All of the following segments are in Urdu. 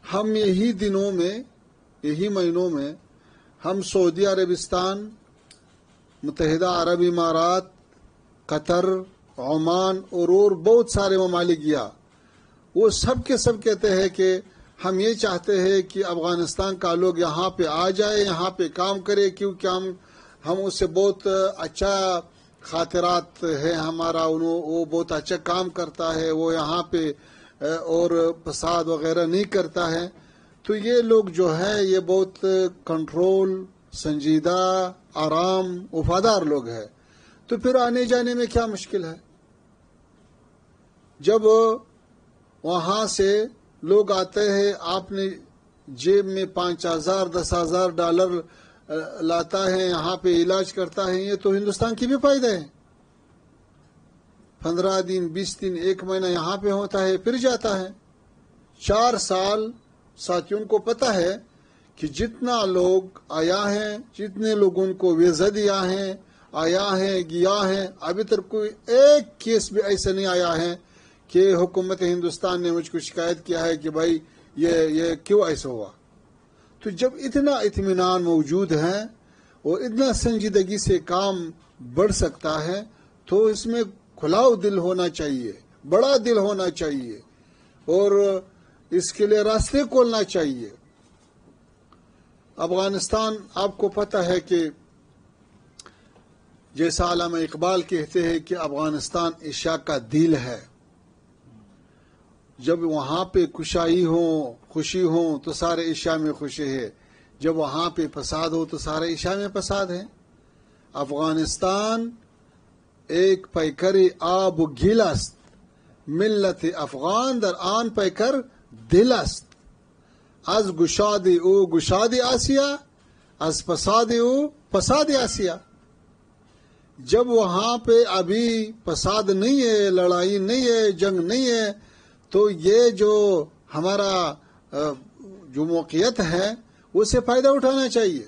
ہم یہی دنوں میں، یہی مہینوں میں ہم سعودی عربستان، متحدہ عرب امارات، قطر، عمان اور بہت سارے ممالک گیا. وہ سب کے سب کہتے ہیں کہ ہم یہ چاہتے ہیں کہ افغانستان کا لوگ یہاں پہ آ جائے، یہاں پہ کام کرے، کیونکہ ہم اس سے بہت اچھا خاطرات ہے ہمارا. وہ بہت اچھا کام کرتا ہے، وہ یہاں پہ اور فساد وغیرہ نہیں کرتا ہے. تو یہ لوگ جو ہے یہ بہت کنٹرول، سنجیدہ، آرام، وفادار لوگ ہیں. تو پھر آنے جانے میں کیا مشکل ہے؟ جب وہاں سے لوگ آتے ہیں، آپ نے جیب میں 5,000 10,000 ڈالر لاتا ہے، یہاں پہ علاج کرتا ہے، یہ تو ہندوستان کی بھی فائدہ ہے. 15 دن 20 دن 1 مہینہ یہاں پہ ہوتا ہے، پھر جاتا ہے. 4 سال ساتھیوں کو پتہ ہے کہ جتنا لوگ آیا ہے، جتنے لوگوں کو ویزا دیا ہے، آیا ہے، گیا ہے، ابھی تک کوئی ایک کیس بھی ایسا نہیں آیا ہے کہ حکومت ہندوستان نے مجھ کو شکایت کیا ہے کہ بھائی یہ کیوں ایسا ہوا. تو جب اتنا اطمینان موجود ہے اور اتنا سنجیدگی سے کام بڑھ سکتا ہے تو اس میں کھلاؤ دل ہونا چاہیے، بڑا دل ہونا چاہیے اور اس کے لیے راستے کھولنا چاہیے. افغانستان آپ کو پتہ ہے کہ جیسا علامہ اقبال کہتے ہیں کہ افغانستان ایشیا کا دل ہے. جب وہاں پہ کشائی ہو، خوشی ہو تو سارے ایشیا میں خوشی ہے، جب وہاں پہ فساد ہو تو سارے ایشیا میں فساد ہے. افغانستان ایک پیکر آب گیل است، ملت افغان در آن پیکر دل است. از گشاد او گشاد آسیا، از فساد او فساد آسیا. جب وہاں پہ ابھی فساد نہیں ہے، لڑائی نہیں ہے، جنگ نہیں ہے، تو یہ جو ہمارا جو موقعیت ہے اس سے فائدہ اٹھانا چاہیے.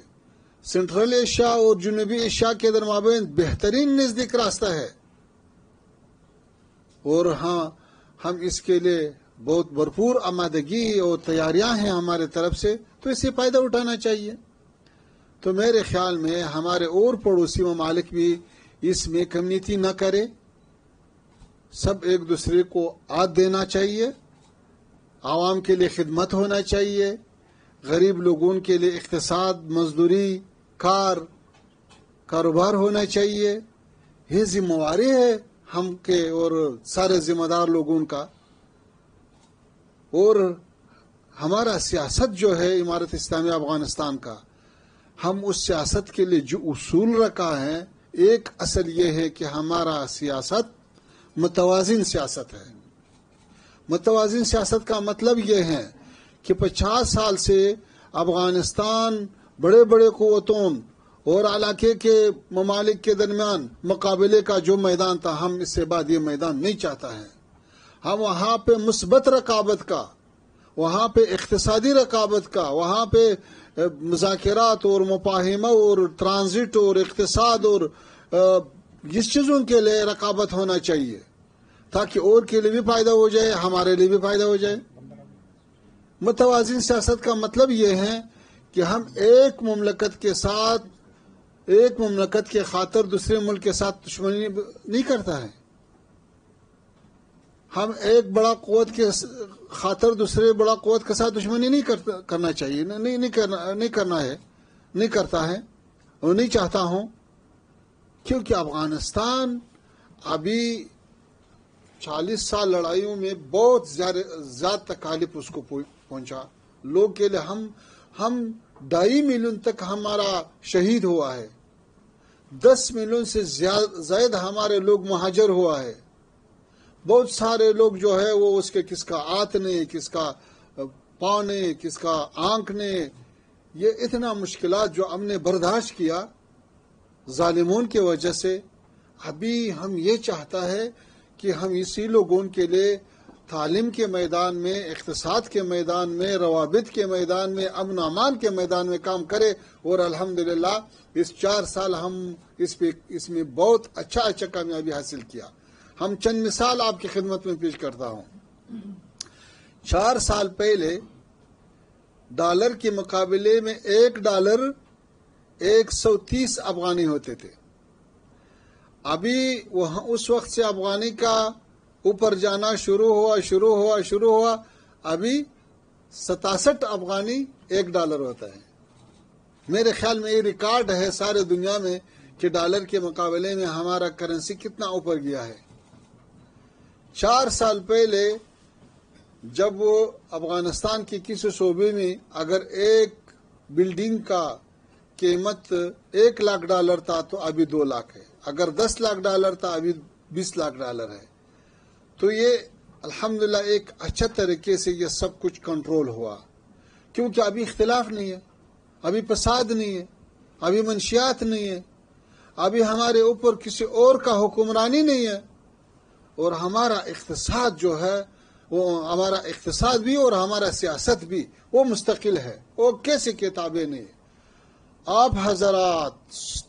سنٹرل ایشیا اور جنوبی ایشیا کے درمیان بہترین نزدیک راستہ ہے اور ہاں ہم اس کے لیے بہت بھرپور آمادگی اور تیاریاں ہیں ہمارے طرف سے، تو اس سے فائدہ اٹھانا چاہیے. تو میرے خیال میں ہمارے اور پڑوسی ممالک بھی اس میں کمیونٹی نہ کرے، سب ایک دوسرے کو آت دینا چاہیے، عوام کے لیے خدمت ہونا چاہیے، غریب لوگوں کے لیے اقتصاد، مزدوری، کاروبار ہونا چاہیے. یہ ذمہ داری ہے ہم کے اور سارے ذمہ دار لوگوں کا. اور ہمارا سیاست جو ہے امارت اسلامی افغانستان کا، ہم اس سیاست کے لیے جو اصول رکھا ہے، ایک اصل یہ ہے کہ ہمارا سیاست متوازن سیاست ہے. متوازن سیاست کا مطلب یہ ہے کہ 50 سال سے افغانستان بڑے بڑے قوتوں اور علاقے کے ممالک کے درمیان مقابلے کا جو میدان تھا، ہم اس سے بعد یہ میدان نہیں چاہتا ہے. ہم وہاں پہ مثبت رقابت کا، وہاں پہ اقتصادی رقابت کا، وہاں پہ مذاکرات اور مفاہمہ اور ٹرانزٹ اور اقتصاد اور اس چیزوں کے لیے رقابت ہونا چاہیے تاکہ اور کے لیے بھی فائدہ ہو جائے، ہمارے لیے بھی فائدہ ہو جائے. متوازن سیاست کا مطلب یہ ہے کہ ہم ایک مملکت کے ساتھ، ایک مملکت کے خاطر دوسرے ملک کے ساتھ دشمنی نہیں کرتا ہے. ہم ایک بڑا قوت کے خاطر دوسرے بڑا قوت کے ساتھ دشمنی نہیں کرنا چاہیے، نہیں کرتا ہے اور نہیں چاہتا ہوں. کیونکہ افغانستان ابھی 40 سال لڑائیوں میں بہت زیادہ تکالیف اس کو پہنچا. لوگ کے لیے ہم 2.5 ملین تک ہمارا شہید ہوا ہے، 10 ملین سے زائد ہمارے لوگ مہاجر ہوا ہے. بہت سارے لوگ جو ہے وہ اس کے کس کا آنت نے، کس کا پاؤں نے، کس کا آنکھ نے، یہ اتنا مشکلات جو ہم نے برداشت کیا ظالمون کی وجہ سے. ابھی ہم یہ چاہتا ہے کہ ہم اسی لوگوں کے لیے تعلیم کے میدان میں، اقتصاد کے میدان میں، روابط کے میدان میں، امن و امان کے میدان میں کام کرے. اور الحمدللہ اس 4 سال ہم اس میں بہت اچھا کامیابی حاصل کیا. ہم چند مثال آپ کی خدمت میں پیش کرتا ہوں. 4 سال پہلے ڈالر کے مقابلے میں $1 130 افغانی ہوتے تھے. ابھی وہاں اس وقت سے افغانی کا اوپر جانا شروع ہوا. ابھی 67 افغانی $1 ہوتا ہے. میرے خیال میں یہ ریکارڈ ہے سارے دنیا میں کہ ڈالر کے مقابلے میں ہمارا کرنسی کتنا اوپر گیا ہے. 4 سال پہلے جب وہ افغانستان کے کسی صوبے میں اگر ایک بلڈنگ کا قیمت $1 تھا تو ابھی $2 لاکھ ہے. اگر $10 تھا ابھی $20 ہے. تو یہ الحمدللہ ایک اچھا طریقے سے یہ سب کچھ کنٹرول ہوا، کیونکہ ابھی اختلاف نہیں ہے، ابھی فساد نہیں ہے، ابھی منشیات نہیں ہے، ابھی ہمارے اوپر کسی اور کا حکمرانی نہیں ہے. اور ہمارا اقتصاد جو ہے وہ ہمارا اقتصاد بھی اور ہمارا سیاست بھی وہ مستقل ہے، وہ کیسے کتابیں نہیں ہے. آپ حضرات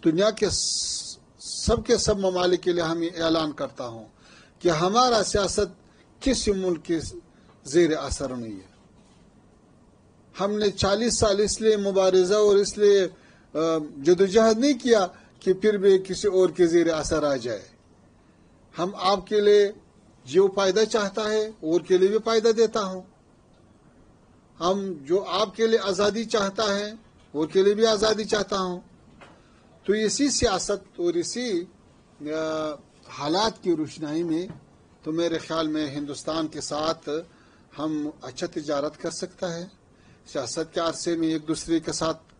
دنیا کے سب ممالک کے لیے ہم یہ اعلان کرتا ہوں کہ ہمارا سیاست کسی ملک کے زیر اثر نہیں ہے. ہم نے 40 سال اس لیے مبارزہ اور اس لیے جدوجہد نہیں کیا کہ پھر بھی کسی اور کے زیر اثر آ جائے. ہم آپ کے لیے جو فائدہ چاہتا ہے اور کے لیے بھی فائدہ دیتا ہوں. ہم جو آپ کے لیے آزادی چاہتا ہے اور کے لیے بھی آزادی چاہتا ہوں. تو اسی سیاست اور اسی حالات کی روشنائی میں تو میرے خیال میں ہندوستان کے ساتھ ہم اچھا تجارت کر سکتا ہے. سیاست کے عرصے میں ایک دوسرے کے ساتھ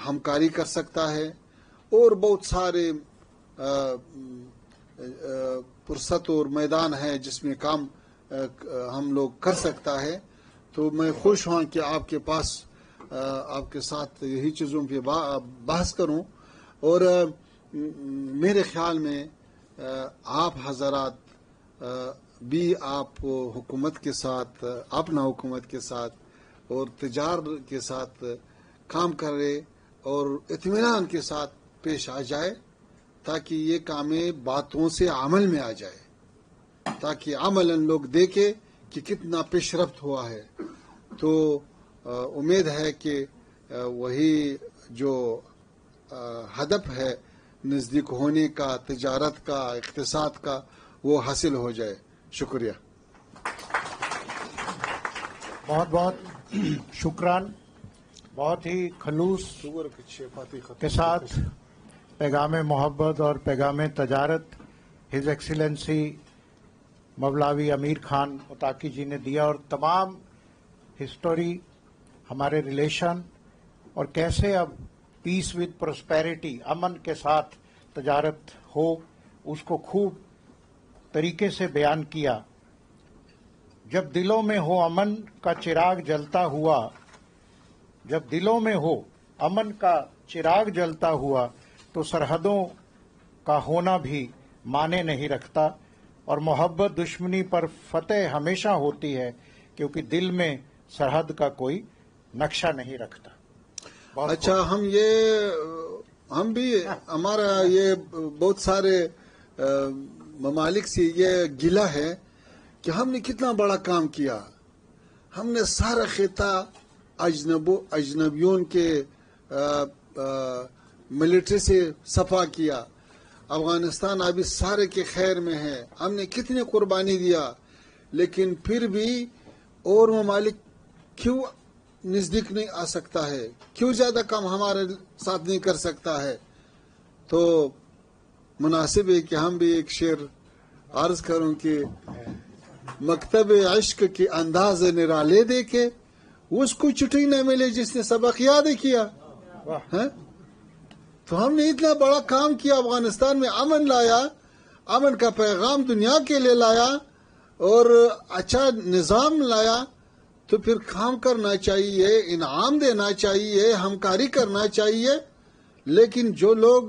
ہمکاری کر سکتا ہے اور بہت سارے فرصت اور میدان ہے جس میں کام ہم لوگ کر سکتا ہے. تو میں خوش ہوں کہ آپ کے پاس آپ کے ساتھ یہی چیزوں پہ بحث کروں. اور میرے خیال میں آپ حضرات بھی آپ حکومت کے ساتھ اپنا حکومت کے ساتھ اور تجارت کے ساتھ کام کرے اور اطمینان کے ساتھ پیش آ جائے تاکہ یہ کامیں باتوں سے عمل میں آ جائے، تاکہ عملاً لوگ دیکھے کہ کتنا پیش رفت ہوا ہے. تو امید ہے کہ وہی جو ہدف ہے نزدیک ہونے کا، تجارت کا، اقتصاد کا، وہ حاصل ہو جائے. شکریہ. بہت بہت شکران. بہت ہی خلوص کے ساتھ پیغام محبت اور پیغام تجارت ہز ایکسیلنسی مولوی امیر خان متاقی جی نے دیا، اور تمام ہسٹوری، ہمارے ریلیشن اور کیسے اب پیس ود پراسپیرٹی، امن کے ساتھ تجارت ہو، اس کو خوب طریقے سے بیان کیا. جب دلوں میں ہو امن کا چراغ جلتا ہوا، جب دلوں میں ہو امن کا چراغ جلتا ہوا تو سرحدوں کا ہونا بھی معنی نہیں رکھتا، اور محبت دشمنی پر فتح ہمیشہ ہوتی ہے کیونکہ دل میں سرحد کا کوئی نقشہ نہیں رکھتا. اچھا، ہم بھی ہمارا یہ بہت سارے ممالک سے یہ گلہ ہے کہ ہم نے کتنا بڑا کام کیا. ہم نے سارا خطہ اجنبیوں کے ملٹری سے صفا کیا. افغانستان ابھی سارے کے خیر میں ہے. ہم نے کتنی قربانی دیا، لیکن پھر بھی اور ممالک کیوں نزدیک نہیں آ سکتا ہے؟ کیوں زیادہ کام ہمارے ساتھ نہیں کر سکتا ہے؟ تو مناسب ہے کہ ہم بھی ایک شعر عرض کروں کہ مکتب عشق کے انداز نرالے دیکھے اس کو چھٹی نہ ملے جس نے سبق یاد کیا. تو ہم نے اتنا بڑا کام کیا، افغانستان میں امن لایا، امن کا پیغام دنیا کے لیے لایا اور اچھا نظام لایا. تو پھر کام کرنا چاہیے، انعام دینا چاہیے، ہمکاری کرنا چاہیے. لیکن جو لوگ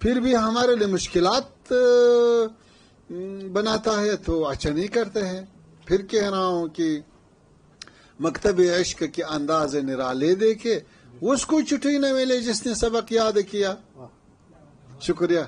پھر بھی ہمارے لیے مشکلات بناتا ہے تو اچھا نہیں کرتے ہیں. پھر کہہ رہا ہوں کہ مکتب عشق کے انداز نرالے دیکھے اس کو چھٹی نہ ملے جس نے سبق یاد کیا. شکریہ.